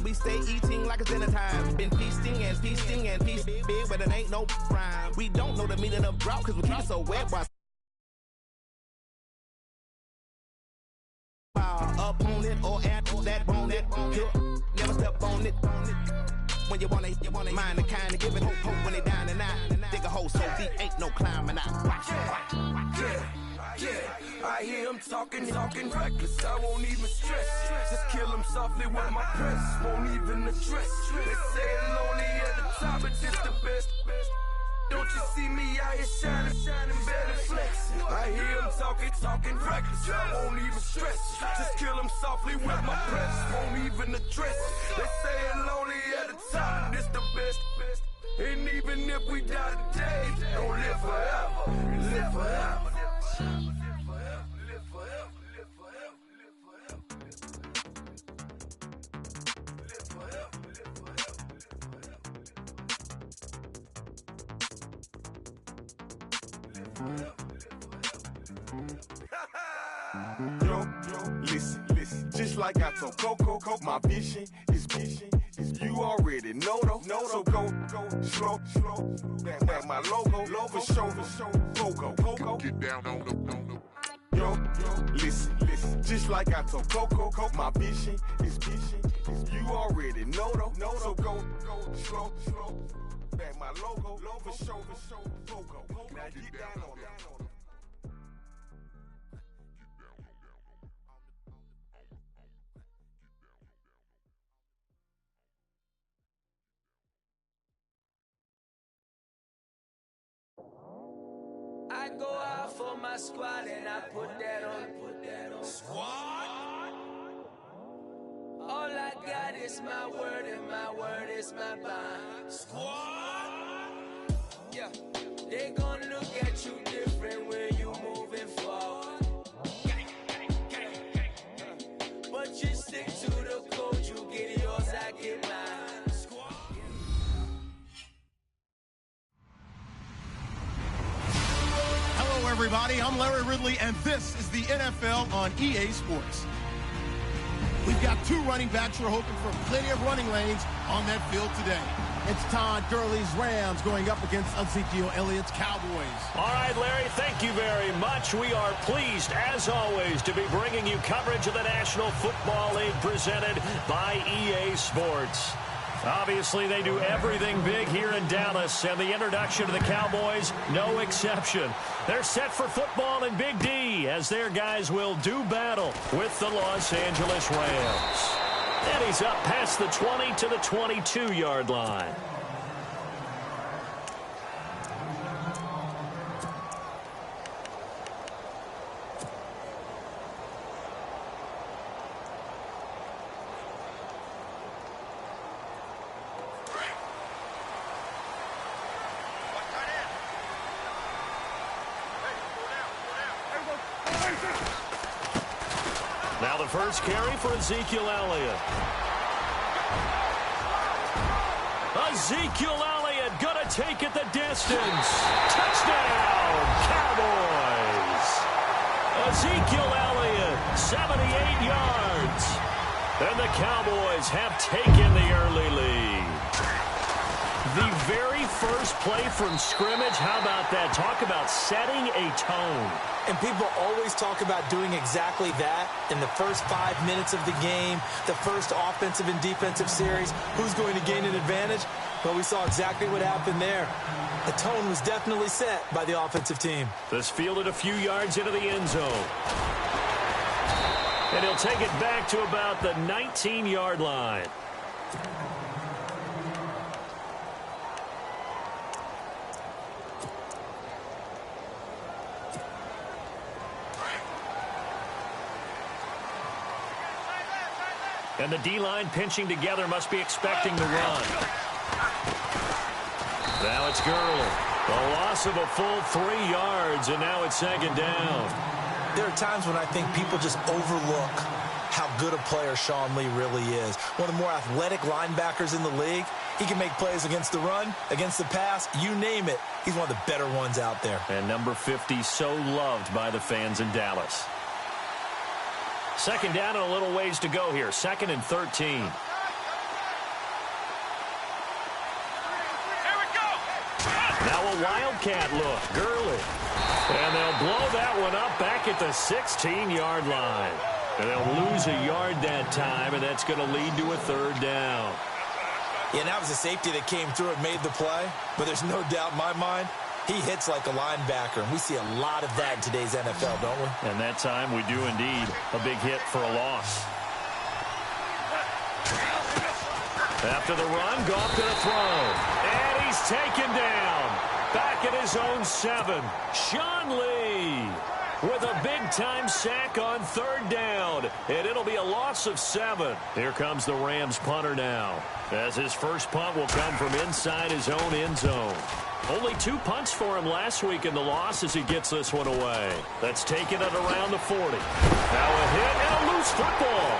we stay eating like it's dinner time. Been feasting and feasting and feasting big, but it ain't no rhyme. We don't know the meaning of drought, cause we keep it so wet. Why opponent or at that bone it, never step on it. When you wanna mind the kind of give it hope when they down and out. Dig a hole so deep, ain't no climbing out. Yeah, I hear him talking reckless. I won't even stress. Just kill him softly with my press. Won't even address. They say it lonely at the top, but this the best. Don't you see me out here shining better flex? I hear him talking reckless. I won't even stress. Just kill him softly with my press. Won't even address. They say it lonely at the top, this the best. And even if we die today, don't live forever. Live forever. Yo, listen, just like I told Coco, my vision is you already know though. So go slow, back my logo, for show, Coco. Get down on the. Yo, listen, just like I told Coco, my vision is you already know though. So go slow, back my logo, for show, Coco. Now get down on it. I go out for my squad and I put that on. Squad? All I got is my word and my word is my bond. Squad? Yeah, they gon' look at you different when you moving forward. But you stick to the code, you get yours, I get mine. Hello, everybody. I'm Larry Ridley, and this is the NFL on EA Sports. We've got two running backs who are hoping for plenty of running lanes on that field today. It's Todd Gurley's Rams going up against Ezekiel Elliott's Cowboys. All right, Larry, thank you very much. We are pleased, as always, to be bringing you coverage of the National Football League presented by EA Sports. Obviously, they do everything big here in Dallas, and the introduction to the Cowboys, no exception. They're set for football in Big D, as their guys will do battle with the Los Angeles Rams. And he's up past the 20 to the 22-yard line. Now the first carry for Ezekiel Elliott. Ezekiel Elliott gonna take it the distance. Touchdown, Cowboys. Ezekiel Elliott, 78 yards. And the Cowboys have taken the early lead. The very first play from scrimmage, how about that? Talk about setting a tone. And people always talk about doing exactly that in the first 5 minutes of the game, the first offensive and defensive series. Who's going to gain an advantage? Well, we saw exactly what happened there. The tone was definitely set by the offensive team. This fielded a few yards into the end zone. And he'll take it back to about the 19-yard line. And the D-line pinching together, must be expecting the run. Now it's Gurley. A loss of a full 3 yards, and now it's second down. There are times when I think people just overlook how good a player Sean Lee really is. One of the more athletic linebackers in the league. He can make plays against the run, against the pass, you name it. He's one of the better ones out there. And number 50, so loved by the fans in Dallas. Second down and a little ways to go here. 2nd and 13. Now a Wildcat look. Gurley. And they'll blow that one up back at the 16-yard line. And they'll lose a yard that time, and that's going to lead to a third down. Yeah, and that was a safety that came through and made the play. But there's no doubt in my mind, he hits like a linebacker. And we see a lot of that in today's NFL, don't we? And that time we do indeed. A big hit for a loss. After the run, Goff to the throw. And he's taken down. Back at his own 7. Sean Lee with a big-time sack on third down. And it'll be a loss of 7. Here comes the Rams punter now, as his first punt will come from inside his own end zone. Only 2 punts for him last week in the loss as he gets this one away. That's taken it around the 40. Now a hit and a loose football.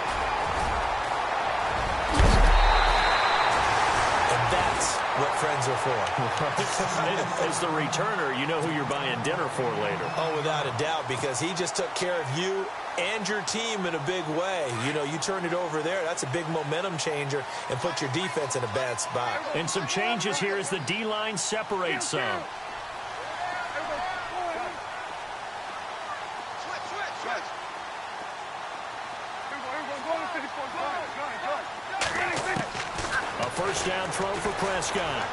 That's what friends are for. As the returner, you know who you're buying dinner for later. Oh, without a doubt, because he just took care of you and your team in a big way. You know, you turn it over there, that's a big momentum changer and put your defense in a bad spot. And some changes here as the D-line separates some. First down throw for Prescott.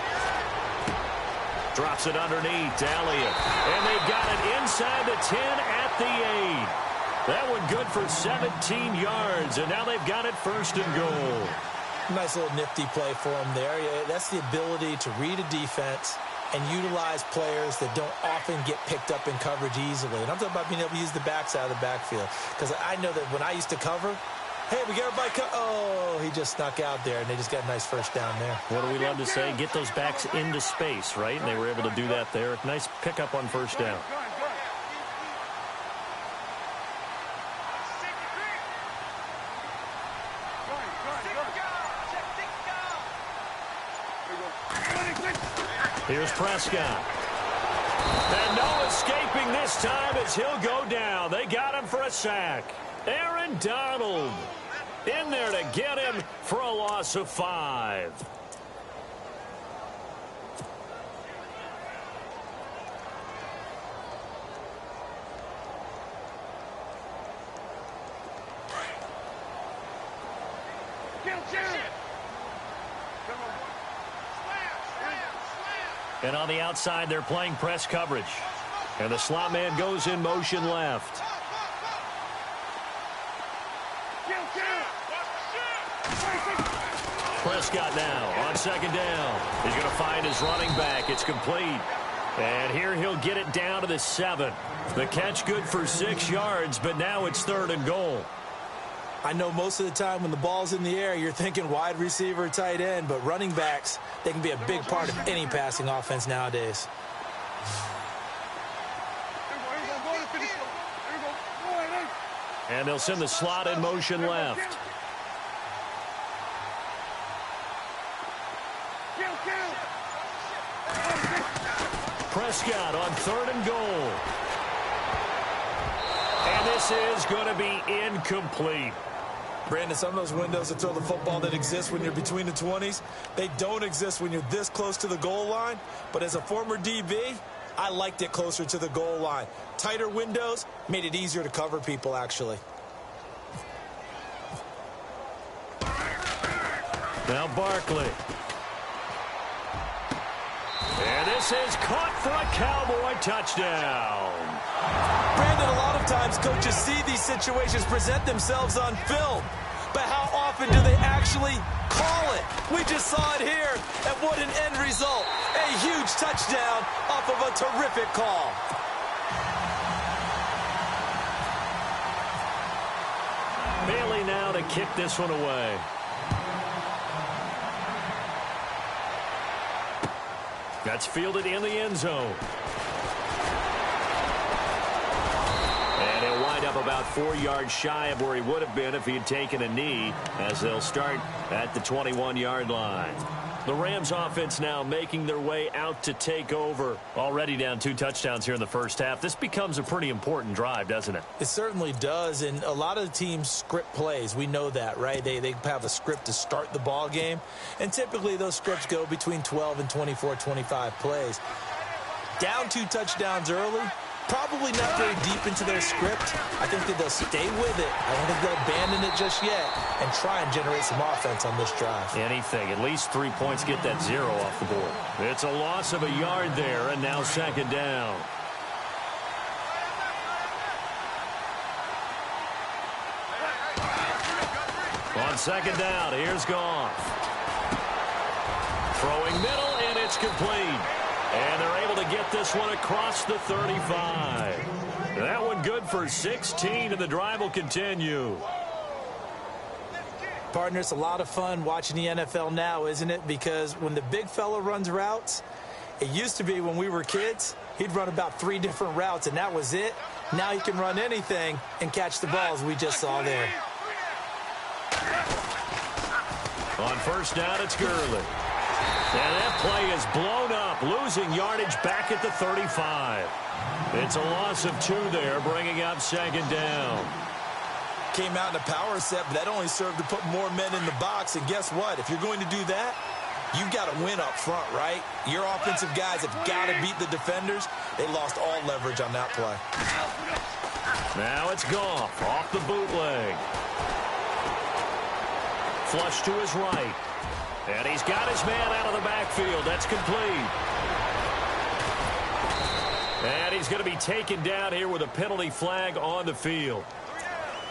Drops it underneath to Elliott. And they've got it inside the 10 at the 8. That one good for 17 yards. And now they've got it first and goal. Nice little nifty play for them there. Yeah, that's the ability to read a defense and utilize players that don't often get picked up in coverage easily. And I'm talking about being able to use the backside of the backfield. Because I know that when I used to cover, hey, we got everybody oh, he just snuck out there, and they just got a nice first down there. What do we love to say? Get those backs into space, right? And they were able to do that there. Nice pickup on first down. Here's Prescott. And no escaping this time as he'll go down. They got him for a sack. Aaron Donald in there to get him for a loss of 5. And on the outside, they're playing press coverage. And the slot man goes in motion left. Prescott now on second down. He's going to find his running back. It's complete. And here he'll get it down to the 7. The catch good for 6 yards, but now it's third and goal. I know most of the time when the ball's in the air, you're thinking wide receiver, tight end, but running backs, they can be a big part of any passing offense nowadays. And they'll send the slot in motion left. Prescott on third and goal. And this is going to be incomplete. Brandon, some of those windows to throw the football that exist when you're between the 20s, they don't exist when you're this close to the goal line. But as a former DB, I liked it closer to the goal line. Tighter windows made it easier to cover people, actually. Now Barkley. And this is caught for a Cowboy touchdown. Brandon, a lot of times coaches see these situations present themselves on film. But how often do they actually call it? We just saw it here, and what an end result. A huge touchdown off of a terrific call. Bailey now to kick this one away. That's fielded in the end zone. And he'll wind up about 4 yards shy of where he would have been if he had taken a knee, as they'll start at the 21-yard line. The Rams offense now making their way out to take over. Already down 2 touchdowns here in the first half. This becomes a pretty important drive, doesn't it? It certainly does, and a lot of the teams script plays. We know that, right? They have a script to start the ball game, and typically those scripts go between 12 and 24, 25 plays. Down 2 touchdowns early. Probably not very deep into their script. I think that they'll stay with it. I don't think they'll abandon it just yet and try and generate some offense on this drive. Anything. At least 3 points, get that 0 off the board. It's a loss of a yard there, and now second down. On second down, here's Goff. Throwing middle, and it's complete. And they're able to get this one across the 35. That one good for 16, and the drive will continue. Partner, it's a lot of fun watching the NFL now, isn't it? Because when the big fella runs routes, it used to be when we were kids, he'd run about 3 different routes, and that was it. Now he can run anything and catch the balls we just saw there. On first down, it's Gurley. And that play is blown up, losing yardage back at the 35. It's a loss of 2 there, bringing up second down. Came out in a power set, but that only served to put more men in the box. And guess what? If you're going to do that, you've got to win up front, right? Your offensive guys have got to beat the defenders. They lost all leverage on that play. Now it's Goff off the bootleg. Flush to his right. And he's got his man out of the backfield. That's complete. And he's going to be taken down here with a penalty flag on the field.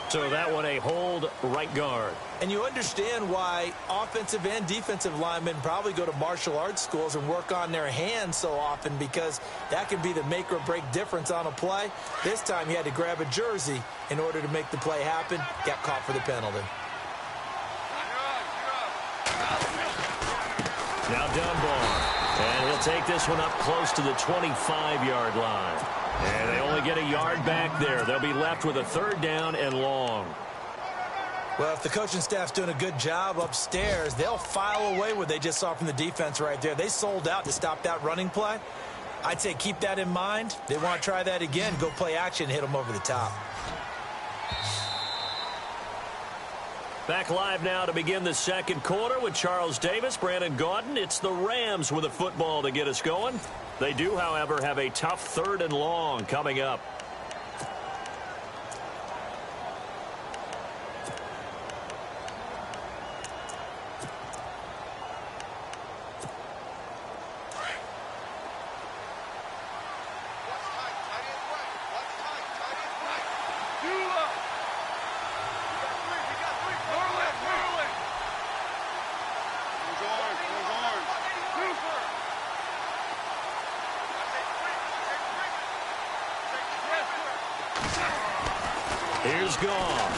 So that one a hold right guard. And you understand why offensive and defensive linemen probably go to martial arts schools and work on their hands so often, because that can be the make or break difference on a play. This time he had to grab a jersey in order to make the play happen. Got caught for the penalty. Now Dunbar, and he'll take this one up close to the 25-yard line. And they only get a yard back there. They'll be left with a 3rd down and long. Well, if the coaching staff's doing a good job upstairs, they'll file away what they just saw from the defense right there. They sold out to stop that running play. I'd say keep that in mind. They want to try that again. Go play action, hit them over the top. Back live now to begin the second quarter with Charles Davis, Brandon Gaudin. It's the Rams with a football to get us going. They do, however, have a tough 3rd and long coming up. Here's Goff.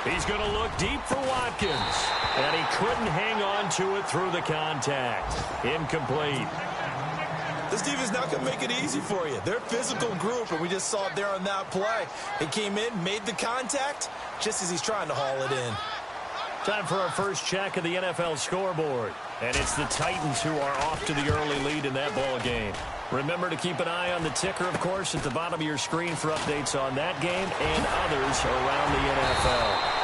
He's going to look deep for Watkins. And he couldn't hang on to it through the contact. Incomplete. This defense not going to make it easy for you. They're a physical group, and we just saw it there on that play. He came in, made the contact, just as he's trying to haul it in. Time for our first check of the NFL scoreboard. And it's the Titans who are off to the early lead in that ball game. Remember to keep an eye on the ticker, of course, at the bottom of your screen for updates on that game and others around the NFL.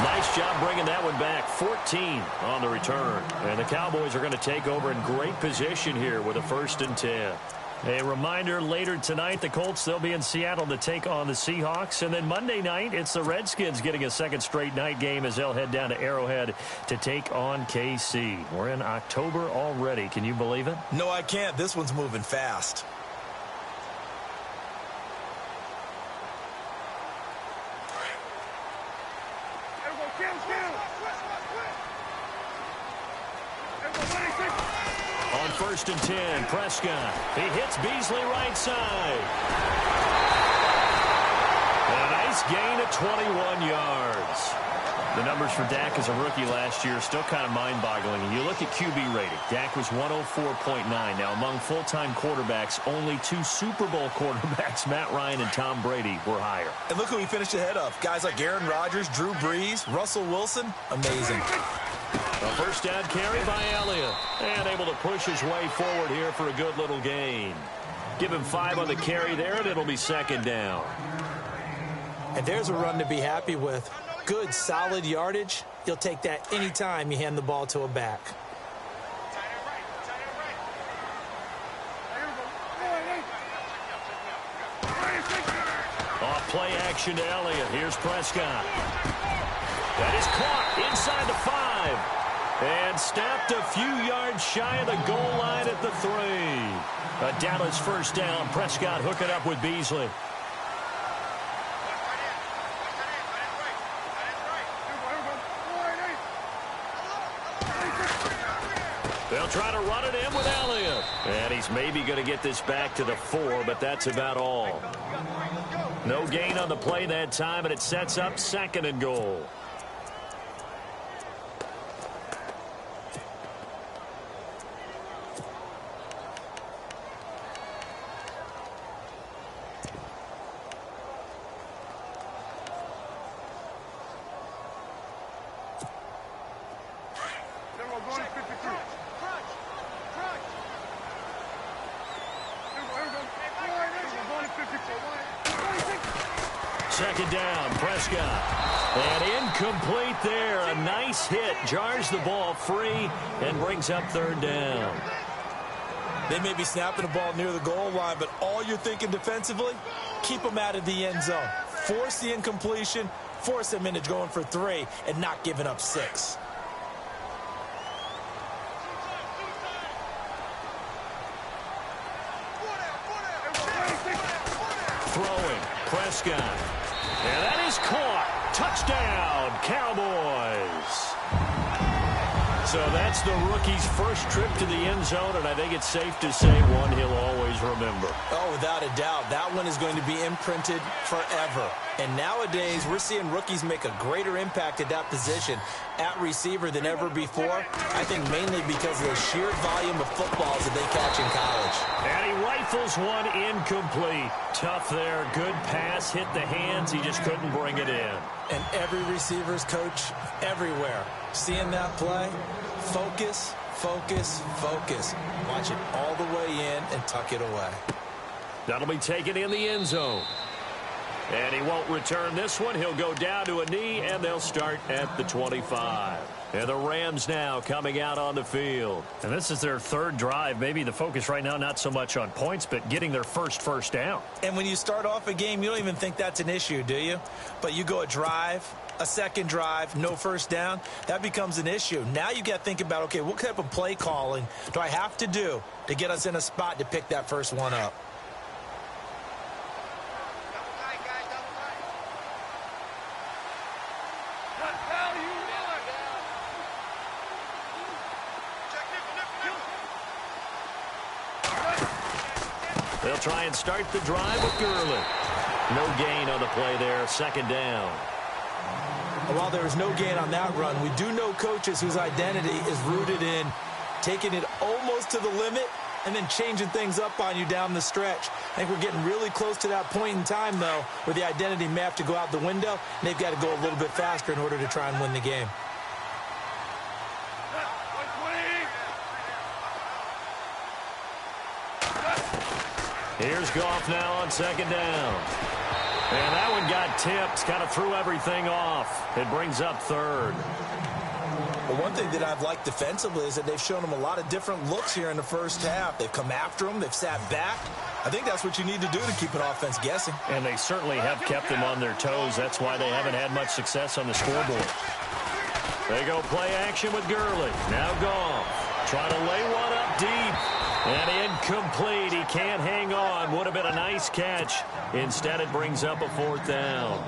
Nice job bringing that one back. 14 on the return. And the Cowboys are going to take over in great position here with a 1st and 10. A reminder, later tonight, the Colts, they'll be in Seattle to take on the Seahawks. And then Monday night, it's the Redskins getting a 2nd straight night game as they'll head down to Arrowhead to take on KC. We're in October already. Can you believe it? No, I can't. This one's moving fast. On 1st and 10, Prescott. He hits Beasley right side. A nice gain of 21 yards. The numbers for Dak as a rookie last year are still kind of mind-boggling. And you look at QB rating. Dak was 104.9. Now, among full-time quarterbacks, only 2 Super Bowl quarterbacks, Matt Ryan and Tom Brady, were higher. And look who he finished ahead of. Guys like Aaron Rodgers, Drew Brees, Russell Wilson. Amazing. A 1st down carry by Elliott. And able to push his way forward here for a good little gain. Give him 5 on the carry there, and it'll be 2nd down. And there's a run to be happy with. Good, solid yardage. You'll take that anytime you hand the ball to a back. action to Elliott. Here's Prescott. That is caught inside the 5. And snapped a few yards shy of the goal line at the 3. A Dallas first down. Prescott hooking up with Beasley. They'll try to run it in with Elliott. And he's maybe going to get this back to the 4, but that's about all. No gain on the play that time, and it sets up 2nd and goal. Second down, Prescott. And incomplete there. A nice hit. Jars the ball free and brings up 3rd down. They may be snapping the ball near the goal line, but all you're thinking defensively, keep them out of the end zone. Force the incompletion, force them into going for 3, and not giving up 6. Throwing, Prescott. And that is caught. Touchdown, Cowboys. So that's the rookie's first trip to the end zone, and I think it's safe to say one he'll always remember. Oh, without a doubt. That one is going to be imprinted forever. And nowadays, we're seeing rookies make a greater impact at that position at receiver than ever before. I think mainly because of the sheer volume of footballs that they catch in college. And he rifles one incomplete. Tough there. Good pass. Hit the hands. He just couldn't bring it in. And every receiver's coach everywhere. Seeing that play, focus, focus, focus. Watch it all the way in and tuck it away. That'll be taken in the end zone. And he won't return this one. He'll go down to a knee, and they'll start at the 25. And the Rams now coming out on the field. And this is their 3rd drive. Maybe the focus right now not so much on points, but getting their first down. And when you start off a game, you don't even think that's an issue, do you? But you go a drive, a 2nd drive, no first down, that becomes an issue. Now you got to think about, okay, what type of play calling do I have to do to get us in a spot to pick that first one up? They'll try and start the drive with Gurley. No gain on the play there, 2nd down. While there was no gain on that run, we do know coaches whose identity is rooted in taking it almost to the limit and then changing things up on you down the stretch. I think we're getting really close to that point in time, though, where the identity may have to go out the window, and they've got to go a little bit faster in order to try and win the game. Here's Goff now on 2nd down. And that one got tipped, kind of threw everything off. It brings up 3rd. Well, one thing that I've liked defensively is that they've shown them a lot of different looks here in the first half. They've come after them. They've sat back. I think that's what you need to do to keep an offense guessing. And they certainly have kept them on their toes. That's why they haven't had much success on the scoreboard. They go play action with Gurley. Now Goff. Trying to lay one up deep. And incomplete. He can't hang on. Would have been a nice catch. Instead, it brings up a 4th down.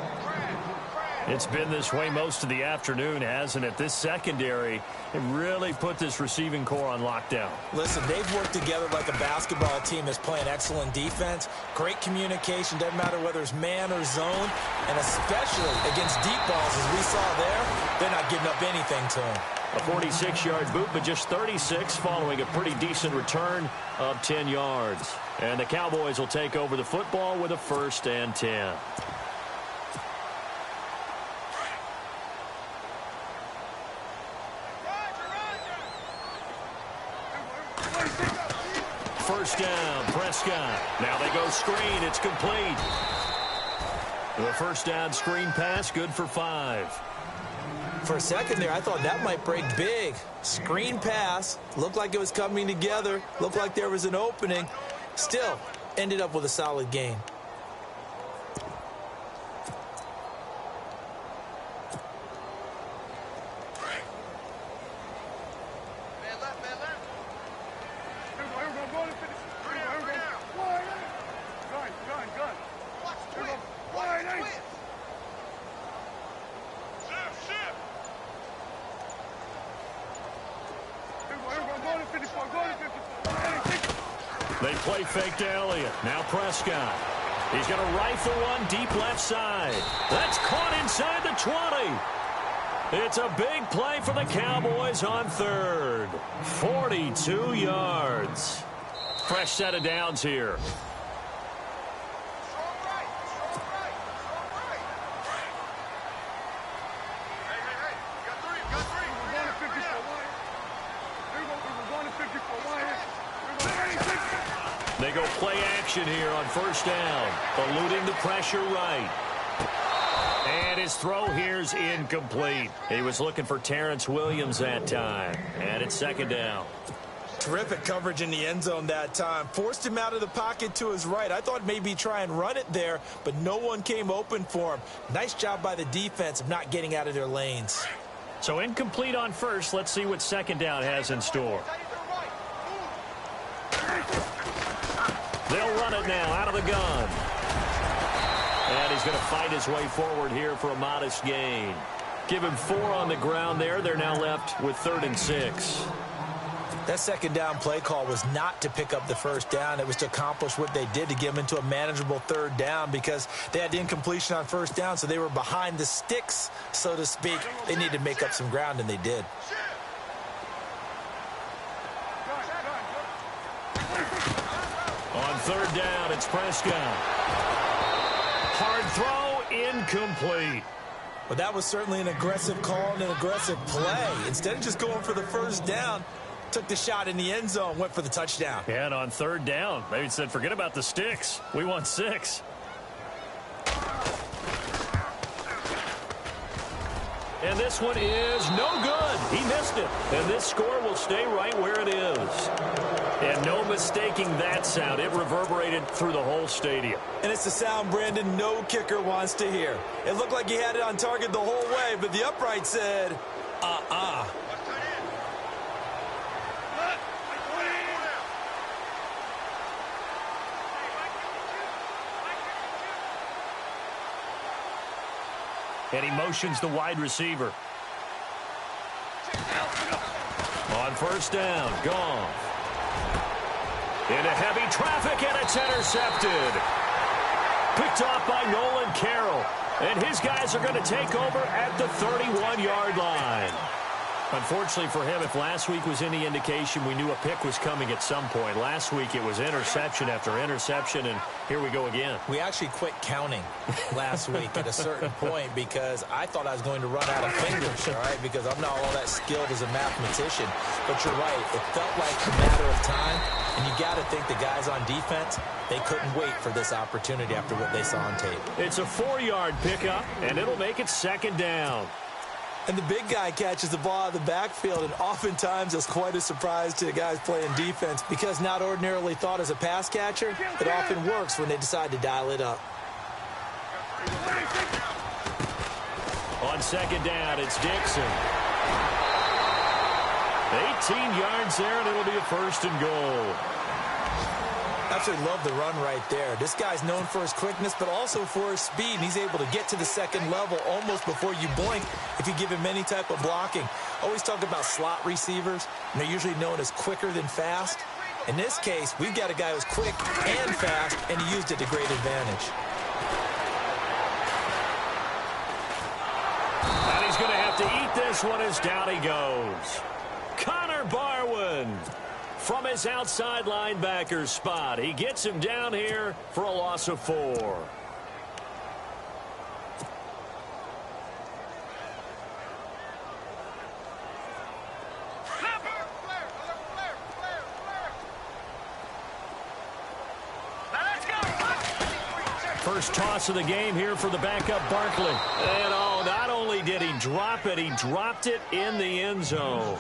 It's been this way most of the afternoon, hasn't it? This secondary, it really put this receiving core on lockdown. Listen, they've worked together like a basketball team that's playing excellent defense. Great communication. Doesn't matter whether it's man or zone. And especially against deep balls, as we saw there, they're not giving up anything to them. A 46-yard boot, but just 36 following a pretty decent return of 10 yards. And the Cowboys will take over the football with a 1st and 10. First down, Prescott. Now they go screen. It's complete. The first down screen pass, good for 5. For a second there, I thought that might break big. Screen pass. Looked like it was coming together. Looked like there was an opening. Still, ended up with a solid gain. They play fake to Elliott. Now Prescott. He's going to rifle one deep left side. That's caught inside the 20. It's a big play for the Cowboys on third. 42 yards. Fresh set of downs here. They go play action here on first down, eluding the pressure right. And his throw here's incomplete. He was looking for Terrence Williams that time. And it's second down. Terrific coverage in the end zone that time. Forced him out of the pocket to his right. I thought maybe try and run it there, but no one came open for him. Nice job by the defense of not getting out of their lanes. So incomplete on first. Let's see what second down has in store. They'll run it now out of the gun. And he's going to fight his way forward here for a modest gain. Give him 4 on the ground there. They're now left with 3rd and 6. That second down play call was not to pick up the first down. It was to accomplish what they did to get them into a manageable 3rd down because they had incompletion on first down, so they were behind the sticks, so to speak. They needed to make up some ground, and they did. On 3rd down, it's Prescott. Hard throw, incomplete. But that was certainly an aggressive call and an aggressive play. Instead of just going for the first down, took the shot in the end zone, went for the touchdown. Yeah, and on 3rd down, maybe said, forget about the sticks. We want 6. And this one is no good. He missed it. And this score will stay right where it is. And no mistaking that sound. It reverberated through the whole stadium. And it's the sound Brandon no kicker wants to hear. It looked like he had it on target the whole way, but the upright said, And he motions the wide receiver. On first down, Goff. Into heavy traffic, and it's intercepted. Picked off by Nolan Carroll. And his guys are going to take over at the 31-yard line. Unfortunately for him, if last week was any indication, we knew a pick was coming at some point. Last week it was interception after interception, and here we go again. We actually quit counting last week at a certain point because I thought I was going to run out of fingers, all right, because I'm not all that skilled as a mathematician. But you're right. It felt like a matter of time, and you got to think the guys on defense, they couldn't wait for this opportunity after what they saw on tape. It's a 4-yard pickup, and it'll make it second down. And the big guy catches the ball out of the backfield, and oftentimes it's quite a surprise to the guys playing defense because not ordinarily thought as a pass catcher, it often works when they decide to dial it up. On second down, it's Dixon. 18 yards there, and it'll be a 1st and goal. Absolutely love the run right there. This guy's known for his quickness, but also for his speed. And he's able to get to the second level almost before you blink if you give him any type of blocking. Always talk about slot receivers, and they're usually known as quicker than fast. In this case, we've got a guy who's quick and fast, and he used it to great advantage. And he's going to have to eat this one as down he goes. Connor Barwin. From his outside linebacker spot. He gets him down here for a loss of 4. First toss of the game here for the backup Barkley. And oh, not only did he drop it, he dropped it in the end zone.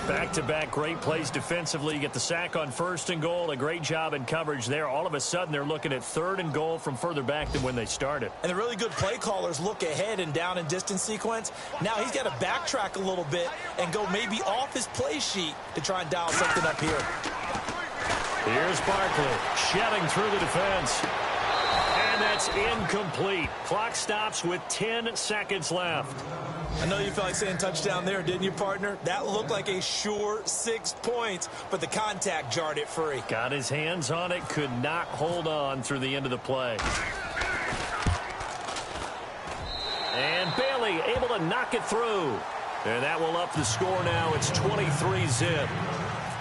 Back-to-back great plays defensively. You get the sack on 1st and goal. A great job in coverage there. All of a sudden, they're looking at 3rd and goal from further back than when they started. And the really good play callers look ahead and down and distance sequence. Now he's got to backtrack a little bit and go maybe off his play sheet to try and dial something up here. Here's Barkley shedding through the defense. And that's incomplete. Clock stops with 10 seconds left. I know you felt like saying touchdown there, didn't you, partner? That looked like a sure 6 points, but the contact jarred it free. Got his hands on it, could not hold on through the end of the play. And Bailey able to knock it through. And that will up the score now. It's 23-zip.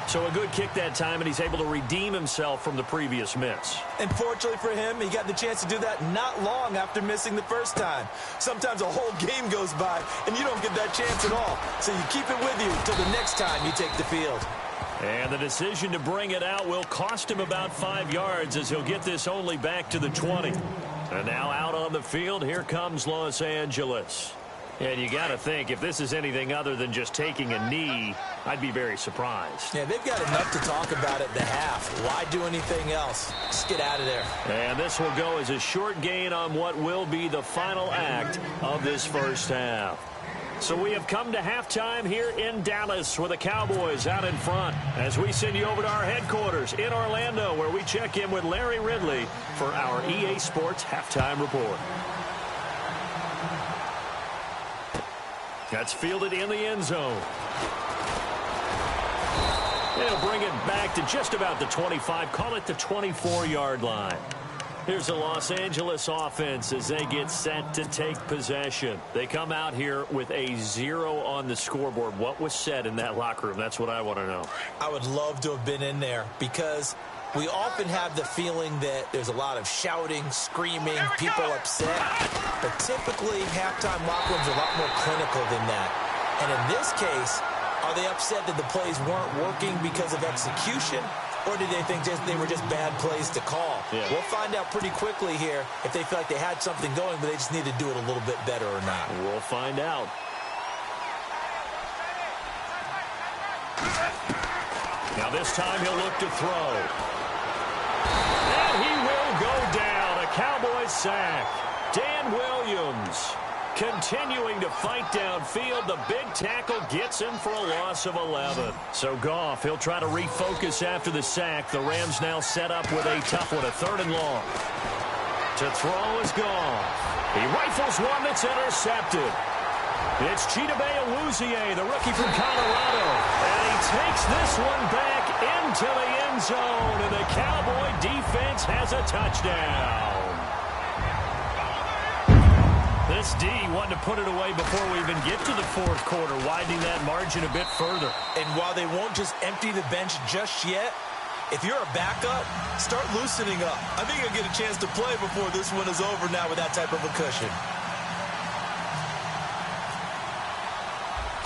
So a good kick that time, and he's able to redeem himself from the previous miss. And fortunately for him, he got the chance to do that not long after missing the first time. Sometimes a whole game goes by, and you don't get that chance at all. So you keep it with you until the next time you take the field. And the decision to bring it out will cost him about 5 yards as he'll get this only back to the 20. And now out on the field, here comes Los Angeles. And you got to think, if this is anything other than just taking a knee, I'd be very surprised. Yeah, they've got enough to talk about at the half. Why do anything else? Just get out of there. And this will go as a short gain on what will be the final act of this first half. So we have come to halftime here in Dallas with the Cowboys out in front as we send you over to our headquarters in Orlando, where we check in with Larry Ridley for our EA Sports Halftime Report. That's fielded in the end zone. They'll bring it back to just about the 25, call it the 24-yard line. Here's the Los Angeles offense as they get set to take possession. They come out here with a 0 on the scoreboard. What was said in that locker room? That's what I want to know. I would love to have been in there because we often have the feeling that there's a lot of shouting, screaming, people upset. But typically, halftime locker rooms are a lot more clinical than that. And in this case, are they upset that the plays weren't working because of execution? Or did they think they were just bad plays to call? Yeah. We'll find out pretty quickly here if they feel like they had something going, but they just need to do it a little bit better or not. We'll find out. Now this time he'll look to throw. And he will go down. A Cowboys sack. Dan Williams continuing to fight downfield. The big tackle gets him for a loss of 11. So Goff, he'll try to refocus after the sack. The Rams now set up with a tough one, a 3rd and long. To throw is Goff. He rifles one that's intercepted. It's Chidobe Awuzie, the rookie from Colorado. And he takes this one back into the end zone. And the Cowboy defense has a touchdown. This D wanted to put it away before we even get to the 4th quarter, widening that margin a bit further. And while they won't just empty the bench just yet, if you're a backup, start loosening up. I think you'll get a chance to play before this one is over now with that type of a cushion.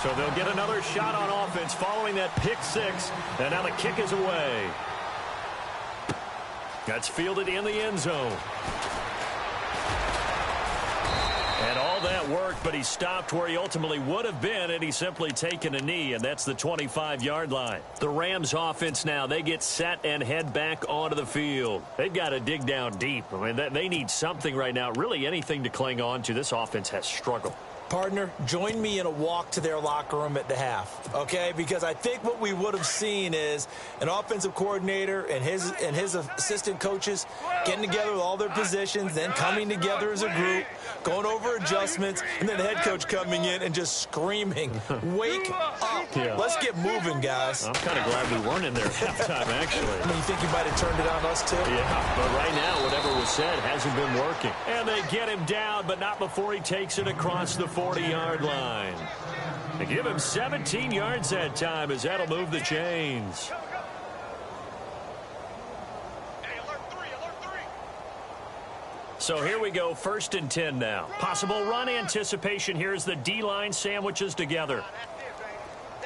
So they'll get another shot on offense following that pick 6. And now the kick is away. That's fielded in the end zone. And all that worked, but he stopped where he ultimately would have been had he simply taken a knee, and that's the 25-yard line. The Rams offense now, they get set and head back onto the field. They've got to dig down deep. I mean, they need something right now, really anything to cling on to. This offense has struggled. Partner, join me in a walk to their locker room at the half, okay? Because I think what we would have seen is an offensive coordinator and his assistant coaches getting together with all their positions, then coming together as a group, going over adjustments, and then the head coach coming in and just screaming, "Wake up. Yeah. Let's get moving, guys." I'm kind of glad we weren't in there at halftime, actually. I mean, you think you might have turned it on us, too? Yeah, but right now, whatever was said hasn't been working. And they get him down, but not before he takes it across the 40-yard line. They give him 17 yards that time as that'll move the chains. So here we go, 1st and 10 now. Possible run anticipation here as the D-line sandwiches together.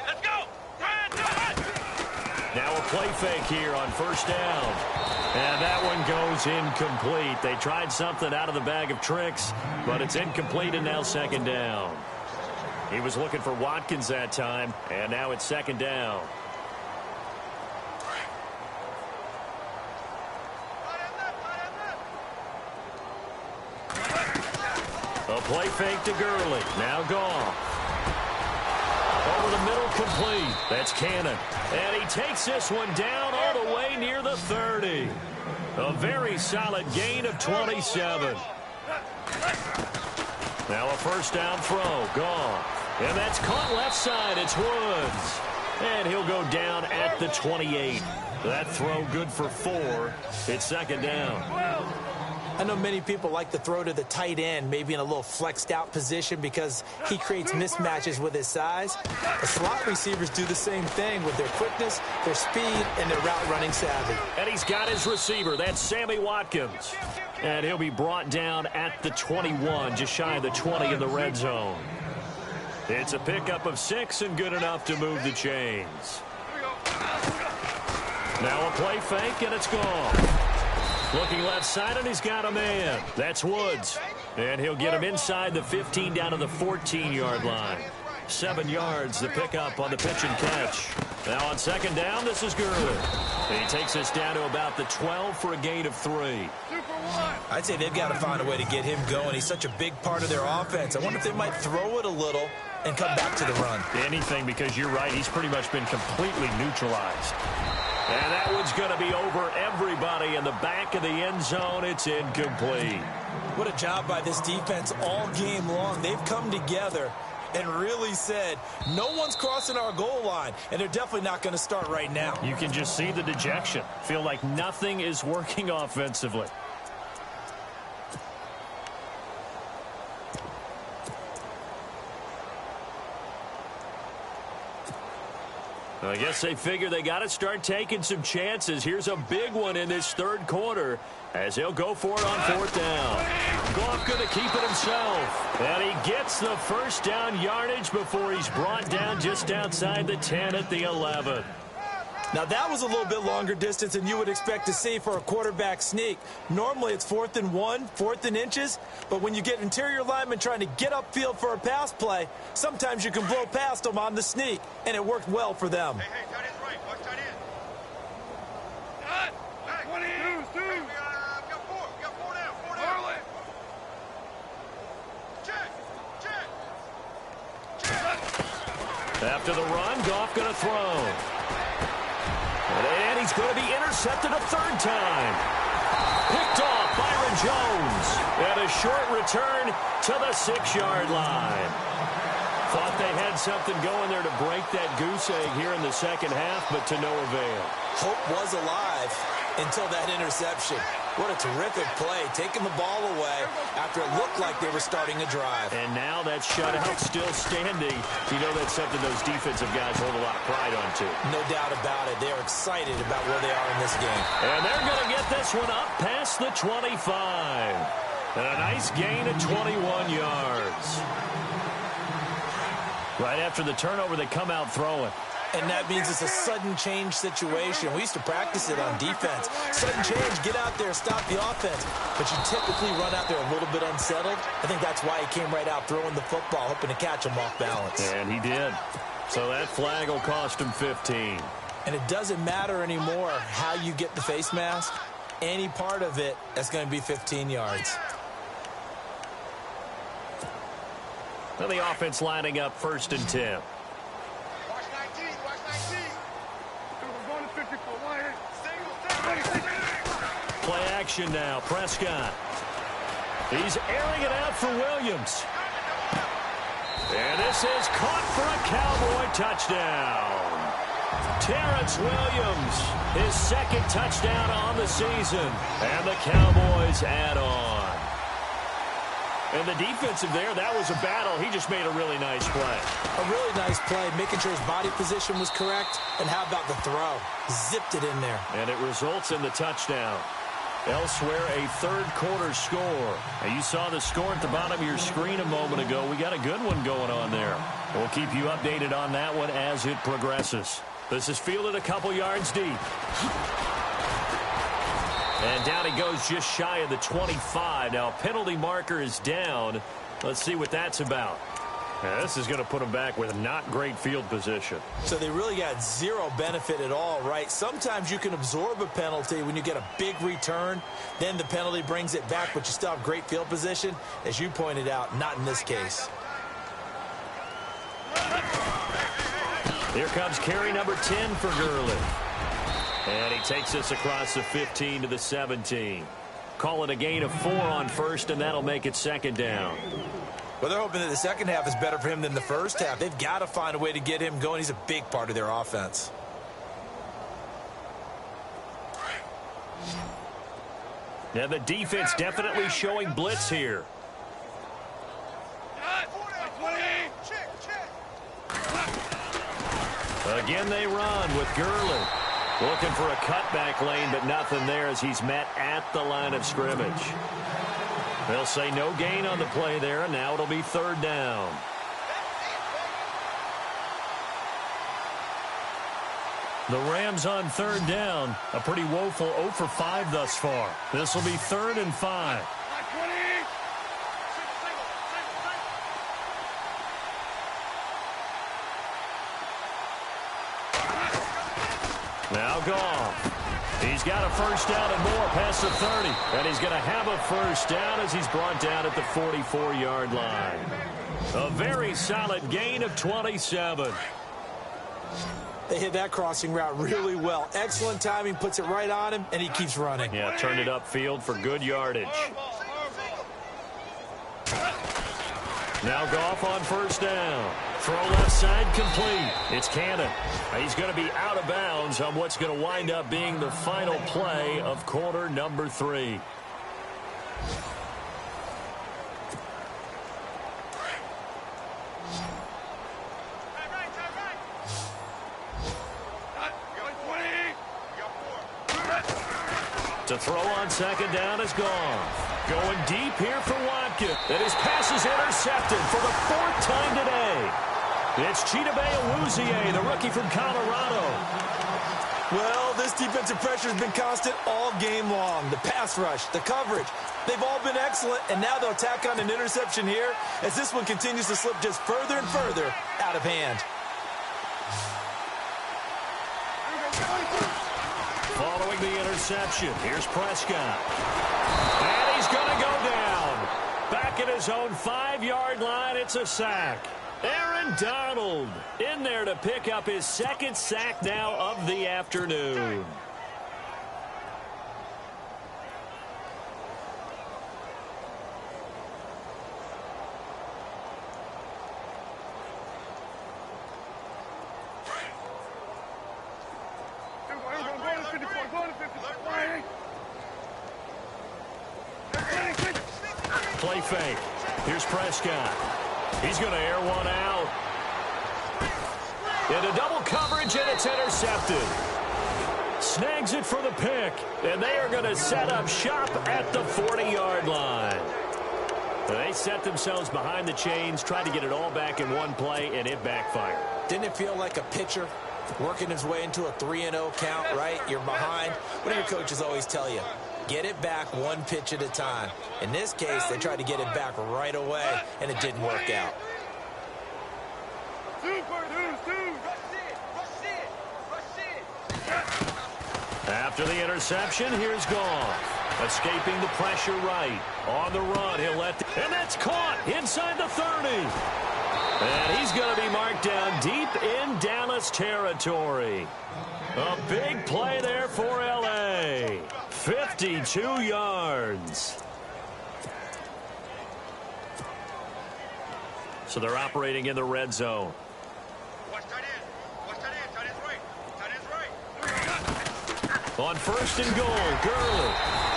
Let's go! Now a play fake here on 1st down. And that one goes incomplete. They tried something out of the bag of tricks, but it's incomplete and now 2nd down. He was looking for Watkins that time, and now it's 2nd down. A play fake to Gurley. Now Goff. Over the middle, complete. That's Cannon. And he takes this one down all the away near the 30. A very solid gain of 27. Now a first down throw. Gone. And that's caught left side. It's Woods. And he'll go down at the 28. That throw good for 4. It's second down. I know many people like to throw to the tight end, maybe in a little flexed out position because he creates mismatches with his size. The slot receivers do the same thing with their quickness, their speed, and their route running savvy. And he's got his receiver. That's Sammy Watkins. And he'll be brought down at the 21, just shy of the 20 in the red zone. It's a pickup of 6 and good enough to move the chains. Now a play fake, and it's gone. Looking left side, and he's got a man. That's Woods. And he'll get him inside the 15 down to the 14-yard line. 7 yards, the pickup on the pitch and catch. Now on second down, this is Gurley. And he takes us down to about the 12 for a gain of 3. I'd say they've got to find a way to get him going. He's such a big part of their offense. I wonder if they might throw it a little and come back to the run. Anything, because you're right. He's pretty much been completely neutralized. And that one's going to be over everybody in the back of the end zone. It's incomplete. What a job by this defense all game long. They've come together and really said, no one's crossing our goal line, and they're definitely not going to start right now. You can just see the dejection. Feel like nothing is working offensively. I guess they figure they got to start taking some chances. Here's a big one in this third quarter as he'll go for it on fourth down. Goff going to keep it himself. And he gets the first down yardage before he's brought down just outside the 10 at the 11. Now, that was a little bit longer distance than you would expect to see for a quarterback sneak. Normally, it's 4th and 1, 4th and inches. But when you get interior linemen trying to get upfield for a pass play, sometimes you can blow past them on the sneak, and it worked well for them. Hey, tight end's right. Watch tight end. Back. 20. Hey, we got 4. We got 4 down. 4 down. Check. After the run, Goff going to throw. And he's going to be intercepted a third time. Picked off Byron Jones. And a short return to the 6-yard line. Thought they had something going there to break that goose egg here in the second half, but to no avail. Hope was alive until that interception. What a terrific play, taking the ball away after it looked like they were starting a drive. And now that shutout still standing. You know that's something those defensive guys hold a lot of pride on, too. No doubt about it. They're excited about where they are in this game. And they're going to get this one up past the 25. And a nice gain of 21 yards. Right after the turnover, they come out throwing. And that means it's a sudden change situation. We used to practice it on defense. Sudden change, get out there, stop the offense. But you typically run out there a little bit unsettled. I think that's why he came right out throwing the football, hoping to catch him off balance. And he did. So that flag will cost him 15. And it doesn't matter anymore how you get the face mask. Any part of it, that's going to be 15 yards. Well, the offense lining up 1st and 10. Watch 19. Watch 19. We're going to 50 for one. Play action now. Prescott. He's airing it out for Williams. And this is caught for a Cowboy touchdown. Terrence Williams, his 2nd touchdown on the season. And the Cowboys add on. And the defensive there, that was a battle. He just made a really nice play. A really nice play, making sure his body position was correct. And how about the throw? Zipped it in there. And it results in the touchdown. Elsewhere, a third quarter score. Now, you saw the score at the bottom of your screen a moment ago. We got a good one going on there. We'll keep you updated on that one as it progresses. This is fielded a couple yards deep. And down he goes just shy of the 25. Now, penalty marker is down. Let's see what that's about. Now, this is going to put him back with not great field position. So they really got zero benefit at all, right? Sometimes you can absorb a penalty when you get a big return. Then the penalty brings it back, but you still have great field position. As you pointed out, not in this case. Here comes carry number 10 for Gurley. And he takes us across the 15 to the 17. Call it a gain of 4 on first, and that'll make it second down. Well, they're hoping that the second half is better for him than the first half. They've got to find a way to get him going. He's a big part of their offense. Now the defense definitely showing blitz here. Again they run with Gurley. Looking for a cutback lane, but nothing there as he's met at the line of scrimmage. They'll say no gain on the play there, and now it'll be third down. The Rams on third down. A pretty woeful 0 for 5 thus far. This will be 3rd and 5. Now Goff. He's got a first down and more past the 30. And he's going to have a first down as he's brought down at the 44-yard line. A very solid gain of 27. They hit that crossing route really well. Excellent timing, puts it right on him, and he keeps running. Yeah, turned it upfield for good yardage. Now Goff on first down. Throw left side complete. It's Cannon. He's going to be out of bounds on what's going to wind up being the final play of quarter number 3. To throw on second down is Goff. Going deep here for Watkins. And his pass is intercepted for the 4th time today. It's Chidobe Awuzie, the rookie from Colorado. Well, this defensive pressure has been constant all game long. The pass rush, the coverage, they've all been excellent, and now they'll tack on an interception here as this one continues to slip just further and further out of hand. Following the interception, here's Prescott. And he's going to go down. Back at his own 5-yard line, it's a sack. Aaron Donald in there to pick up his 2nd sack now of the afternoon. Play fake. Here's Prescott. He's going to air one out. Into double coverage, and it's intercepted. Snags it for the pick, and they are going to set up shop at the 40-yard line. They set themselves behind the chains, tried to get it all back in one play, and it backfired. Didn't it feel like a pitcher working his way into a 3-0 count, right? You're behind. What do your coaches always tell you? Get it back one pitch at a time. In this case, they tried to get it back right away, and it didn't work out. After the interception, here's Goff. Escaping the pressure right. On the run, he'll let... And that's caught inside the 30. And he's going to be marked down deep in Dallas territory. A big play there for L.A. 52 yards. So they're operating in the red zone. Watch tight end. Watch tight end. Tight end's right. Tight end's right. On 1st and goal, Gurley.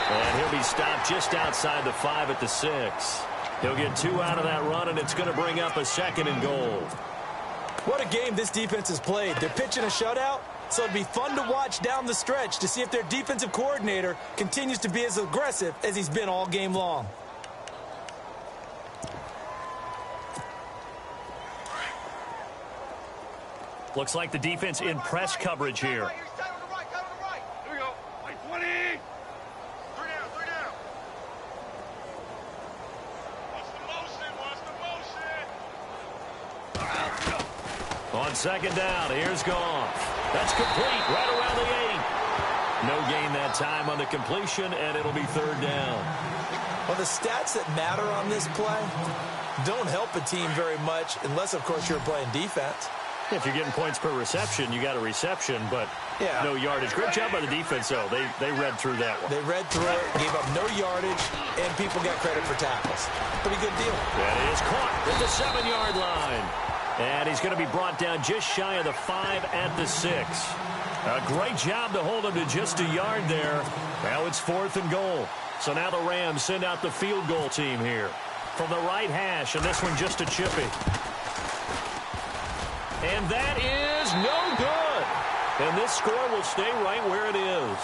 And he'll be stopped just outside the 5 at the 6. He'll get 2 out of that run, and it's going to bring up a 2nd and goal. What a game this defense has played. They're pitching a shutout, so it'd be fun to watch down the stretch to see if their defensive coordinator continues to be as aggressive as he's been all game long. Looks like the defense in press coverage here. On 2nd down, here's Goff. That's complete right around the 8. No gain that time on the completion, and it'll be 3rd down. Well, the stats that matter on this play don't help a team very much unless, of course, you're playing defense. If you're getting points per reception, you got a reception, but no yardage. Great job by the defense, though. They read through that one. They read through it, gave up no yardage, and people got credit for tackles. Pretty good deal. That is caught at the 7-yard line. And he's going to be brought down just shy of the 5 at the 6. A great job to hold him to just a yard there. Now it's 4th and goal. So now the Rams send out the field goal team here from the right hash, and this one just a chippy. And that is no good. And this score will stay right where it is.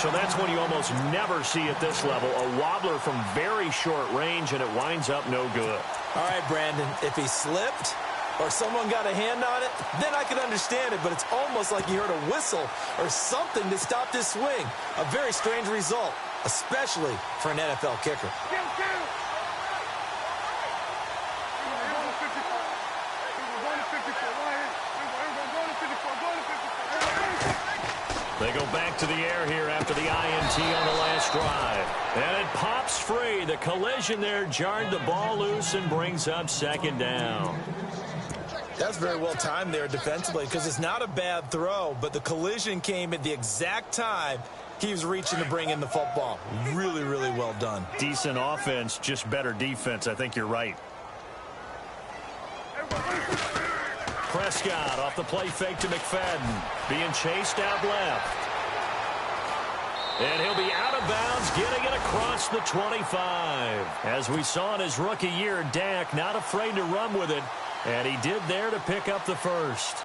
So that's when you almost never see at this level a wobbler from very short range, and it winds up no good. All right, Brandon, if he slipped or someone got a hand on it, then I could understand it, but it's almost like you heard a whistle or something to stop this swing. A very strange result, especially for an NFL kicker. They go back to the air here after the INT on the last drive. And it pops free. The collision there jarred the ball loose and brings up 2nd down. That's very well timed there defensively because it's not a bad throw, but the collision came at the exact time he was reaching to bring in the football. Really, really well done. Decent offense, just better defense. I think you're right. Prescott off the play fake to McFadden. Being chased out left. And he'll be out of bounds, getting it across the 25. As we saw in his rookie year, Dak not afraid to run with it. And he did there to pick up the first.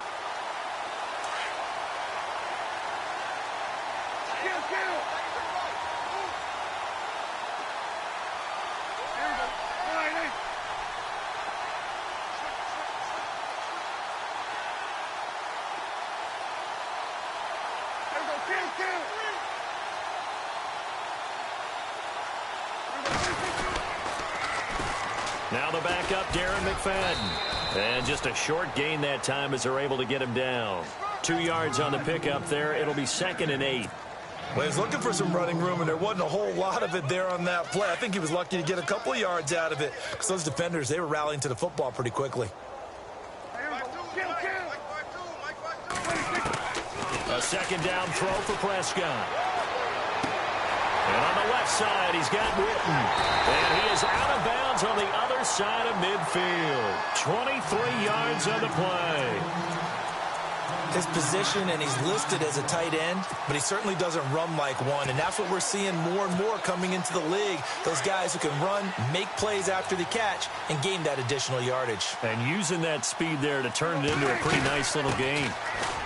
Now the backup, Darren McFadden. And just a short gain that time as they're able to get him down. 2 yards on the pickup there. It'll be 2nd and 8. Well, he was looking for some running room, and there wasn't a whole lot of it there on that play. I think he was lucky to get a couple of yards out of it because those defenders, they were rallying to the football pretty quickly. A 2nd down throw for Prescott. And on the left side, he's got Witten. And he is out of bounds on the other side of midfield. 23 yards on the play. His position, and he's listed as a tight end, but he certainly doesn't run like one. And that's what we're seeing more and more coming into the league. Those guys who can run, make plays after the catch, and gain that additional yardage. And using that speed there to turn it into a pretty nice little gain.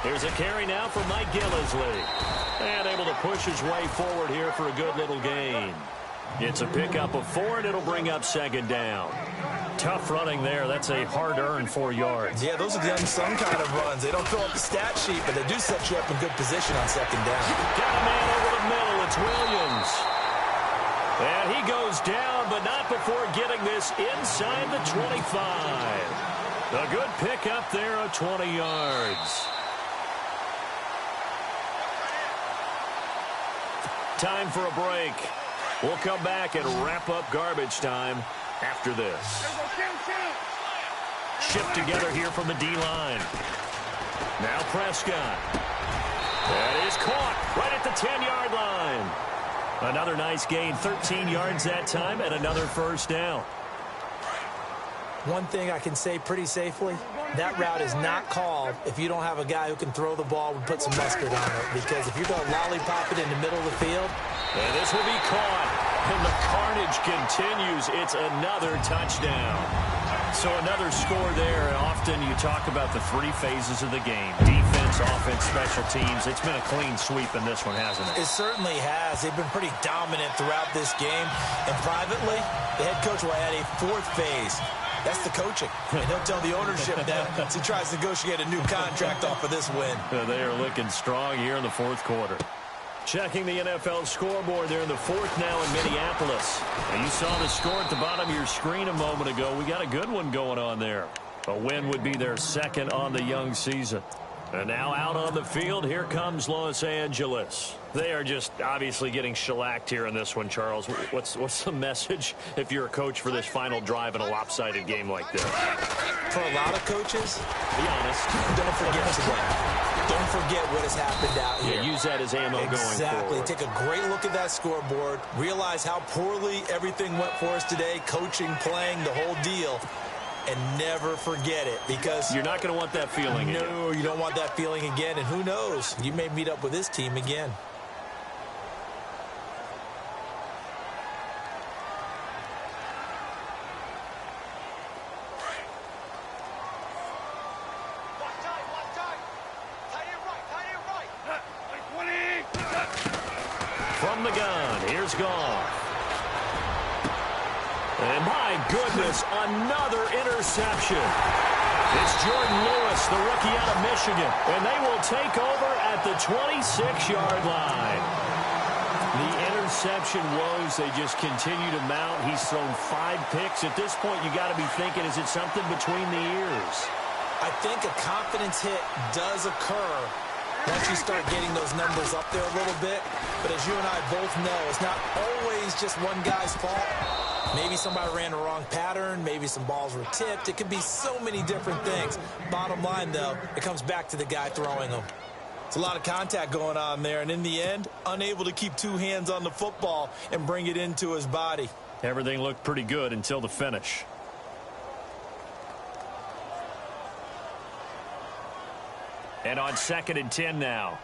Here's a carry now for Mike Gillislee. And able to push his way forward here for a good little gain. It's a pickup of 4, and it'll bring up 2nd down. Tough running there. That's a hard-earned 4 yards. Yeah, those are the unsung kind of runs. They don't fill up the stat sheet, but they do set you up in good position on 2nd down. Got a man over the middle. It's Williams. And he goes down, but not before getting this inside the 25. A good pickup there of 20 yards. Time for a break. We'll come back and wrap up garbage time after this. Shift together here from the D-line. Now Prescott. That is caught right at the 10-yard line. Another nice gain, 13 yards that time, and another 1st down. One thing I can say pretty safely, that route is not called if you don't have a guy who can throw the ball and put some mustard on it. Because if you're going to lollipop it in the middle of the field. And this will be caught. And the carnage continues. It's another touchdown. So another score there. Often you talk about the 3 phases of the game. Defense, offense, special teams. It's been a clean sweep in this one, hasn't it? It certainly has. They've been pretty dominant throughout this game. And privately, the head coach will add a 4th phase. That's the coaching. And he'll tell the ownership that as he tries to negotiate a new contract off of this win. They are looking strong here in the 4th quarter. Checking the NFL scoreboard there in the 4th now in Minneapolis. And you saw the score at the bottom of your screen a moment ago. We got a good one going on there. A win would be their 2nd on the young season. And now out on the field, here comes Los Angeles. They are just obviously getting shellacked here in this one, Charles. What's the message if you're a coach for this final drive in a lopsided game like this? For a lot of coaches, be honest, don't forget today. Don't forget what has happened out here. Yeah, use that as ammo going forward. Exactly. Take a great look at that scoreboard. Realize how poorly everything went for us today. Coaching, playing, the whole deal. And never forget it, because you're not going to want that feeling again. No, you don't want that feeling again. And who knows? You may meet up with this team again. From the gun, here's Goff. And my goodness, another interception. It's Jordan Lewis, the rookie out of Michigan. And they will take over at the 26-yard line. The interception woes, they just continue to mount. He's thrown 5 picks. At this point, you got to be thinking, is it something between the ears? I think a confidence hit does occur once you start getting those numbers up there a little bit. But as you and I both know, it's not always just one guy's fault. Maybe somebody ran the wrong pattern. Maybe some balls were tipped. It could be so many different things. Bottom line, though, it comes back to the guy throwing them. It's a lot of contact going on there, and in the end, unable to keep 2 hands on the football and bring it into his body. Everything looked pretty good until the finish. And on 2nd and 10 now.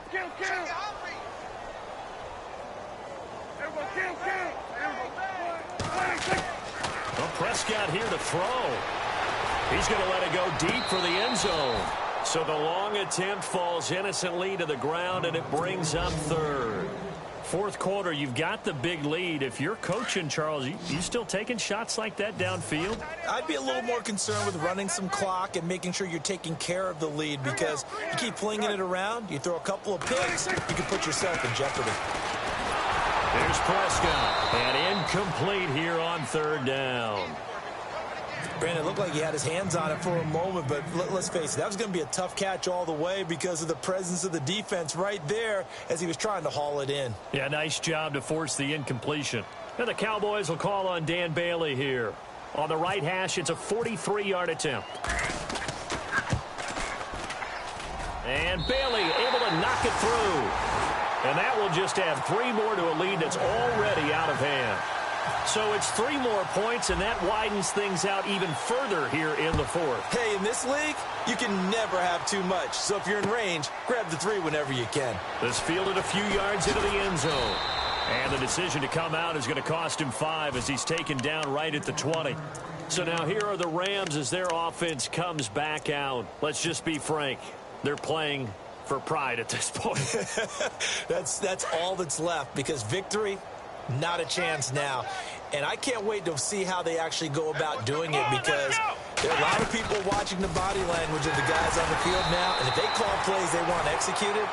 Well, Prescott here to throw. He's going to let it go deep for the end zone. So the long attempt falls innocently to the ground, and it brings up 3rd. 4th quarter, you've got the big lead. If you're coaching, Charles, you still taking shots like that downfield? I'd be a little more concerned with running some clock and making sure you're taking care of the lead, because you keep flinging it around, you throw a couple of picks, you can put yourself in jeopardy. There's Prescott, and incomplete here on 3rd down. Brandon, it looked like he had his hands on it for a moment, but let's face it, that was going to be a tough catch all the way because of the presence of the defense right there as he was trying to haul it in. Yeah, nice job to force the incompletion. And the Cowboys will call on Dan Bailey here. On the right hash, it's a 43-yard attempt. And Bailey able to knock it through. And that will just add 3 more to a lead that's already out of hand. So it's 3 more points, and that widens things out even further here in the 4th. Hey, in this league, you can never have too much. So if you're in range, grab the 3 whenever you can. This fielded a few yards into the end zone. And the decision to come out is going to cost him 5 as he's taken down right at the 20. So now here are the Rams as their offense comes back out. Let's just be frank. They're playing for pride at this point. That's all that's left, because victory, not a chance now. And I can't wait to see how they actually go about doing it, because there are a lot of people watching the body language of the guys on the field now. And if they call plays they want executed,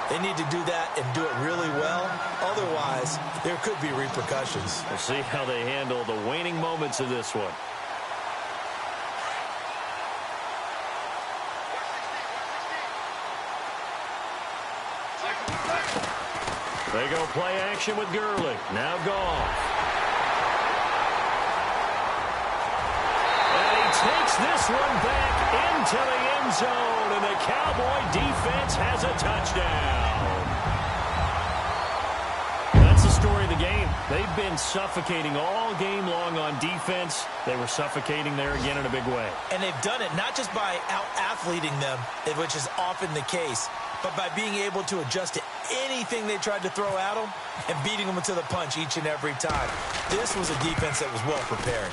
they need to do that and do it really well. Otherwise, there could be repercussions. We'll see how they handle the waning moments of this one. They go play action with Gurley. Now Goff. And he takes this one back into the end zone, and the Cowboy defense has a touchdown. That's the story of the game. They've been suffocating all game long on defense. They were suffocating there again in a big way. And they've done it not just by out-athleting them, which is often the case, but by being able to adjust to anything they tried to throw at them and beating them to the punch each and every time. This was a defense that was well prepared.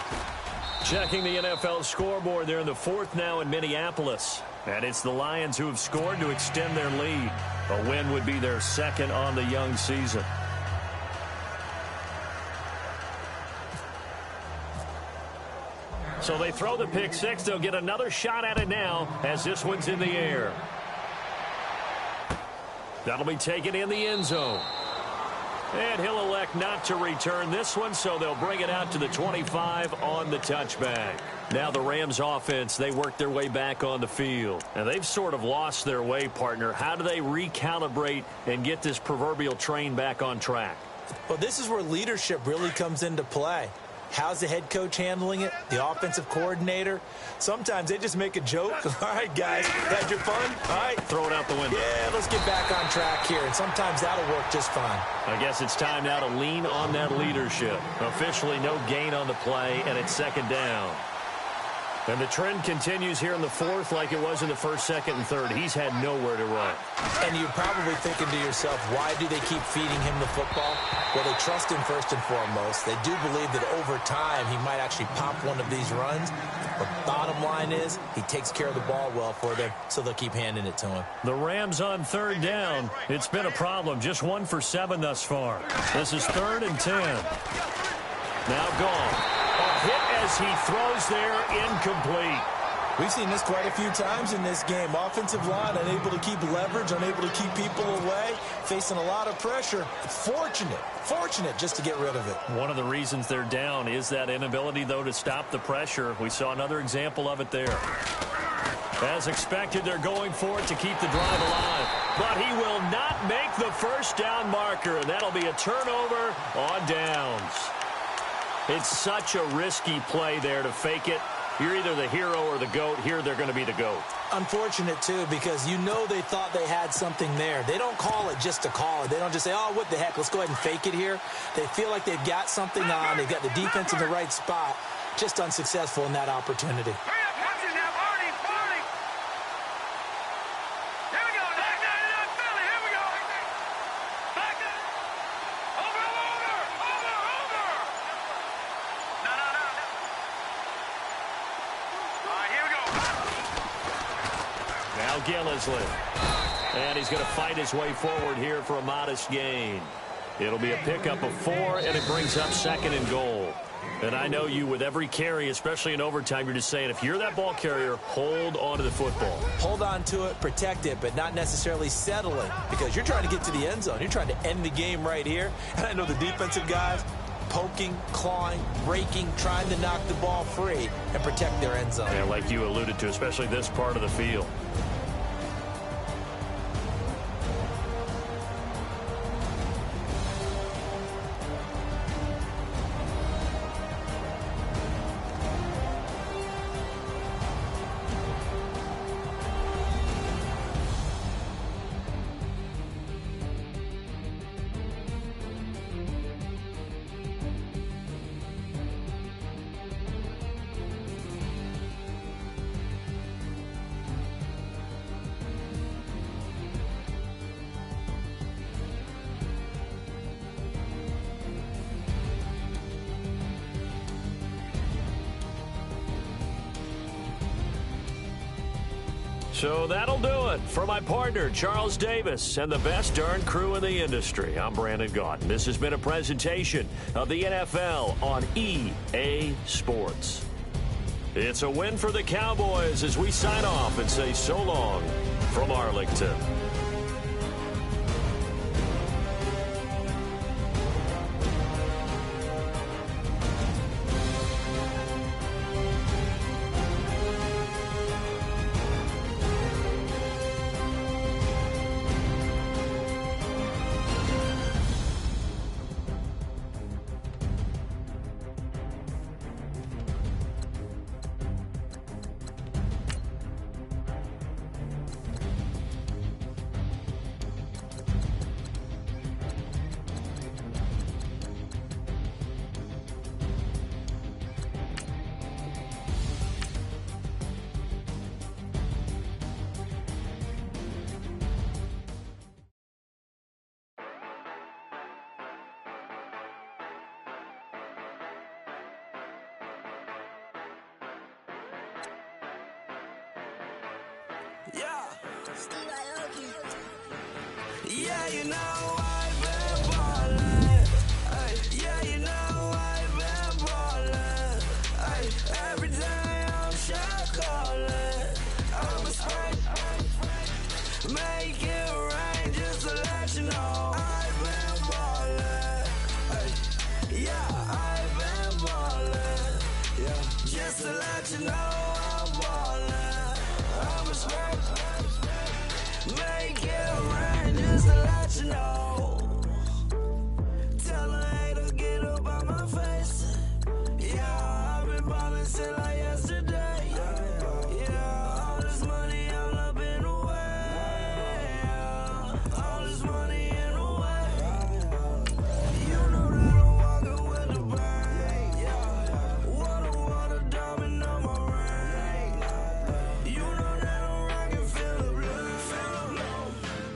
Checking the NFL scoreboard, they're in the 4th now in Minneapolis. And it's the Lions who have scored to extend their lead. A win would be their 2nd on the young season. So they throw the pick 6. They'll get another shot at it now as this one's in the air. That'll be taken in the end zone. And he'll elect not to return this one, so they'll bring it out to the 25 on the touchback. Now the Rams offense, they work their way back on the field. And they've sort of lost their way, partner. How do they recalibrate and get this proverbial train back on track? Well, this is where leadership really comes into play. How's the head coach handling it? The offensive coordinator? Sometimes they just make a joke. All right, guys, had your fun? All right. Throw it out the window. Yeah, let's get back on track here. And sometimes that'll work just fine. I guess it's time now to lean on that leadership. Officially no gain on the play, and it's second down. And the trend continues here in the fourth like it was in the first, second, and third. He's had nowhere to run. And you're probably thinking to yourself, why do they keep feeding him the football? Well, they trust him first and foremost. They do believe that over time he might actually pop one of these runs. But bottom line is he takes care of the ball well for them, so they'll keep handing it to him. The Rams on third down. It's been a problem. Just 1 for 7 thus far. This is 3rd and 10. Now gone. A hit as he throws there, incomplete. We've seen this quite a few times in this game. Offensive line unable to keep leverage, unable to keep people away, facing a lot of pressure. Fortunate just to get rid of it. One of the reasons they're down is that inability, though, to stop the pressure. We saw another example of it there. As expected, they're going for it to keep the drive alive. But he will not make the first down marker. That'll be a turnover on downs. It's such a risky play there to fake it. You're either the hero or the GOAT. Here they're going to be the GOAT. Unfortunate, too, because you know they thought they had something there. They don't call it just to call it. They don't just say, oh, what the heck, let's go ahead and fake it here. They feel like they've got something on. They've got the defense in the right spot. Just unsuccessful in that opportunity. Gillislee. And he's going to fight his way forward here for a modest gain. It'll be a pickup of 4, and it brings up 2nd and goal. And I know you, with every carry, especially in overtime, you're just saying, if you're that ball carrier, hold on to the football. Hold on to it, protect it, but not necessarily settle it, because you're trying to get to the end zone. You're trying to end the game right here. And I know the defensive guys poking, clawing, raking, trying to knock the ball free and protect their end zone. Yeah, like you alluded to, especially this part of the field. So that'll do it for my partner, Charles Davis, and the best darn crew in the industry. I'm Brandon Gaudin. This has been a presentation of the NFL on EA Sports. It's a win for the Cowboys as we sign off and say so long from Arlington. Yeah, you know I've been ballin'. Yeah, you know I've been ballin'. Every day I'm shot callin'. I'm a spray. Make it rain just to let you know I've been ballin'. you know. Tell a hater get up out my face. Yeah, I've been ballin' since like yesterday. Yeah, all this money all up in the way. All this money in the way. You know that I'm walking with the bank. Water, diamond on my ring. You know that I'm rockin' Philip Blue.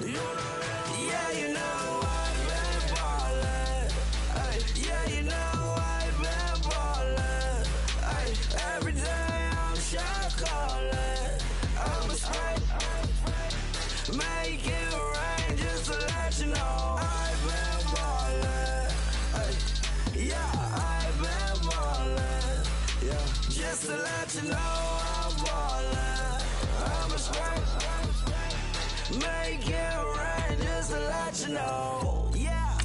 You know that, yeah, you know I've been ballin'. Ay, yeah, you know I've been ballin'. Ay, every day I'm shot callin'. I'm a straight, make it rain just to let you know I've been ballin'. Ay, yeah, I've been ballin'. Yeah, just to let you know I'm ballin'. I'm a straight, make it rain just to let you know. Yeah,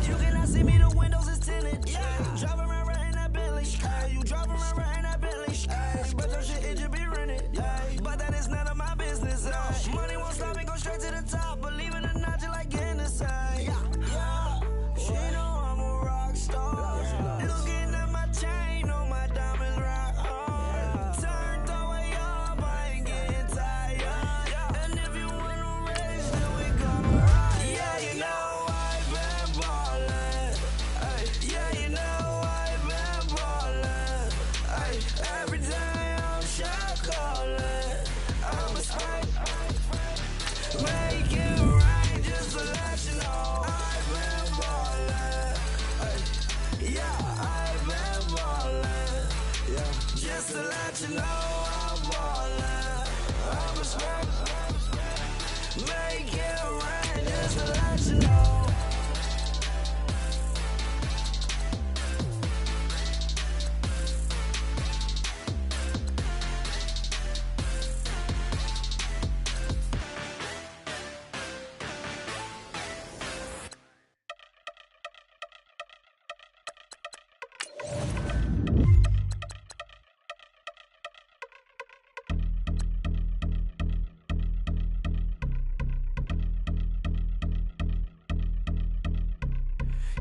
you cannot see me, the windows is tinted. Yeah, driving around right in that Bentley. Ay, you driving around right in that Bentley. Ay, but your shit, it just be rented. Yeah, but that is none of my business. Ay, money won't stop me, go straight to the top. Believe it or not, you like getting the same. Yeah, she know I'm a rock star. Looking at my chain, on my diamonds rock hard. Turned the way up, I ain't getting tired. And if you wanna race, then we gonna ride. Yeah, you know I've been ballin'. Ay, yeah, you know I've been ballin'. Ay, every day I'm shot callin'. I'm a straight, make it rain just to let you know I've been ballin'. Ay, yeah, I've been ballin'. Yeah, just to let you know I'm ballin'. I'm a straight, make it rain just to let you know.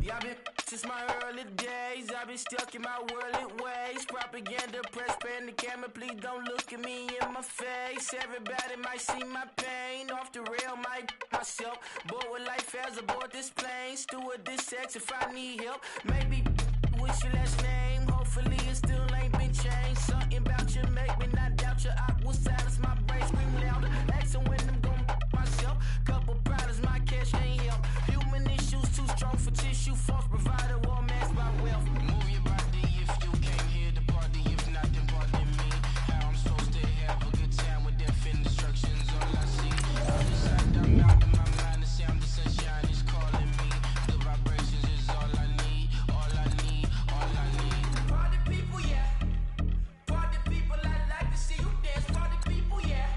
Yeah, I've been since my early days. I've been stuck in my worldly ways. Propaganda, press, pan the camera. Please don't look at me in my face. Everybody might see my pain. Off the rail, might myself. Bored with life as aboard this plane. Steward this sex if I need help. Maybe what's your last name? Hopefully it still ain't been changed. Something about you make me not doubt you. I will silence my brain, scream louder. Asking when I'm gon' myself. Couple problems, my cash ain't help. Human issues too strong for tissue. False provider, war masked by wealth. Move your body if you came here to party. If not, then pardon me. How I'm supposed to have a good time with death and instructions. All I see, I'm inside, I'm out of my mind. The sound of sunshine is calling me. The vibrations is all I need. All I need, all I need. Party people, yeah. Party people, I like to see you dance. Party people, yeah.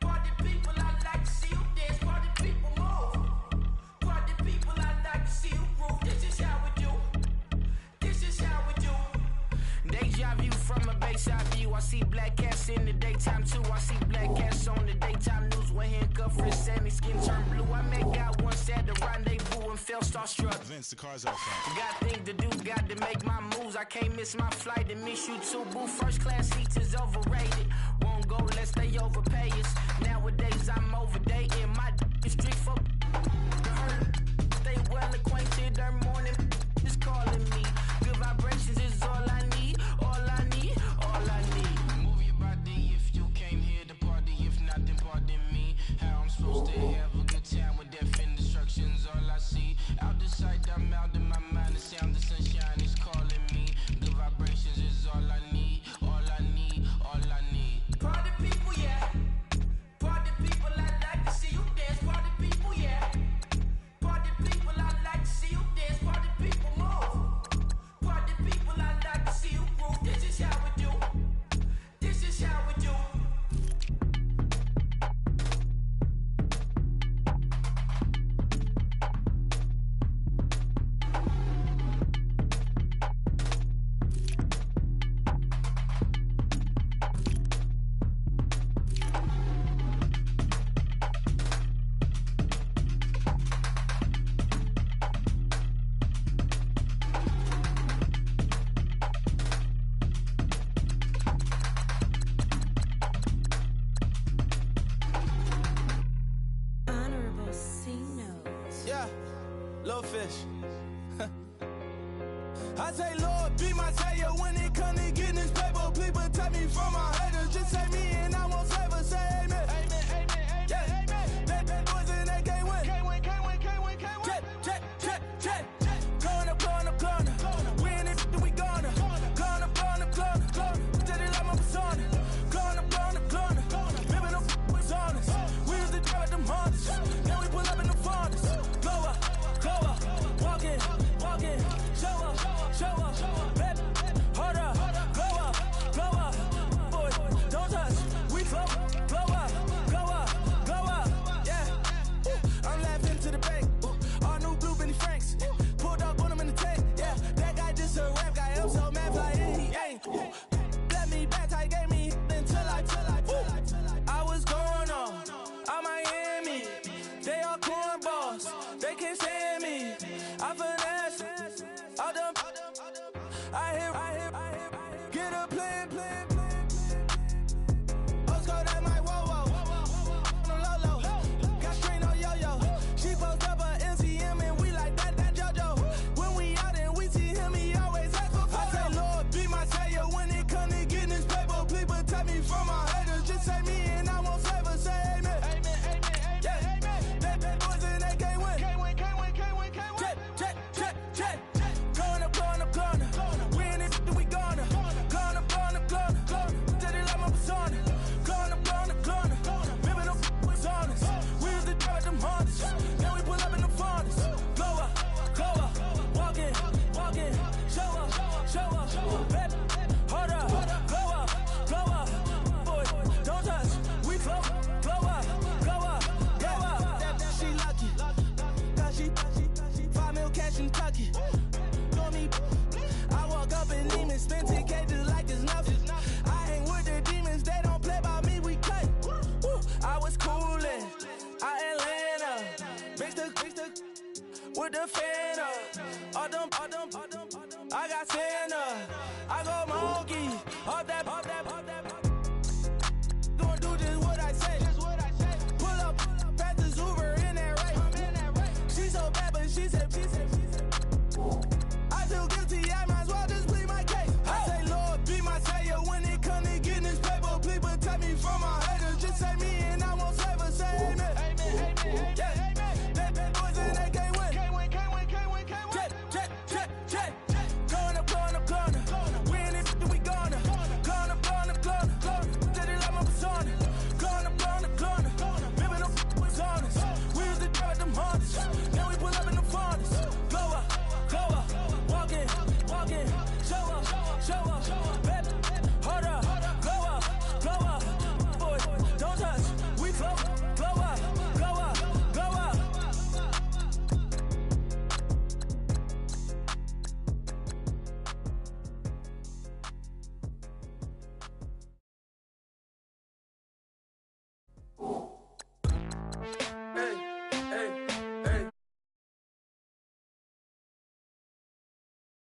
Party people, I like to see you dance. Party people, move. Party people, I like to see you groove. This is how we do. This is how we do. Deja view from a bayside view. I see black cats in the daytime too. I see black cats on the daytime news with handcuff wrists and his skin turned blue. I met out once at the rendezvous and felt starstruck. Vince, the car's out front. Got things to do, got to make my moves. I can't miss my flight and miss you too, boo. First class seats is overrated. Won't go unless they overpay us. Nowadays I'm overdating. My street for stay well acquainted. Every morning is calling me. Good vibrations is all I need. All I need, all I need. Move your body if you came here to party. If not, then pardon me. How I'm supposed to have a good time with death and destructions. All I see, out the sight, I'm out of my mind. The sound of sunshine is calling me. Good vibrations is all I need. All I need, all I need. Party people, yeah. Party people, I like to Little fish. I say, Lord, be my savior when it comes to getting this paper. Please protect me from my haters. Just say me and I won't favor. Say amen. Amen, amen, amen, yeah. Amen. That boys and they can't win. Can't win, can't win, can't win, can't win. Check. Going up. We in it, we gonna. Going up. Steady like my persona. Going up. Living up was honest. We used to drive at them Hondas. Now we pull up in the Fondas. Glow up. Walking. Show up. Baby, hold up. Glow up. Boy, don't touch. We glow up. Yeah. I'm laughing to the bank. All new blue Benny Franks. Pulled up on him in the tank. Yeah, that guy just a rap guy. I'm so mad flying, he ain't. Let me back, I gave me until I was going on Miami. They all cornballs. They can't stand me. I finesse. All them. I hear. Get a plan. Let's go that my whoa. Low. Got strain on yo. She post up a MCM and we like that JoJo. When we out and we see him, he always ask for photo. I say, Lord, be my savior when it comes to getting this paper. Please protect me from my haters. Just say me and I won't favor. Say amen. Amen. Yeah. That boys and they can't win. Can't win. Check. Going up. We in it, we gonna. Going up. Steady like my persona. Going up. Living up was honest. We used to drive at them Hondas. Now we pull up in the Fondas. Glow up. Walking. Show up. Baby, hold up. Glow up. Boy, don't touch. We glow up. She lucky. Cause she 5 mil cash in Tucky. Know me. I walk up in demons, spend 10K just like it's nothing. I hang with the demons, they don't play by me, we cut. I was coolin', Atlanta. Mixed with the Fanta. All them, I got Santa. I go monkey, off that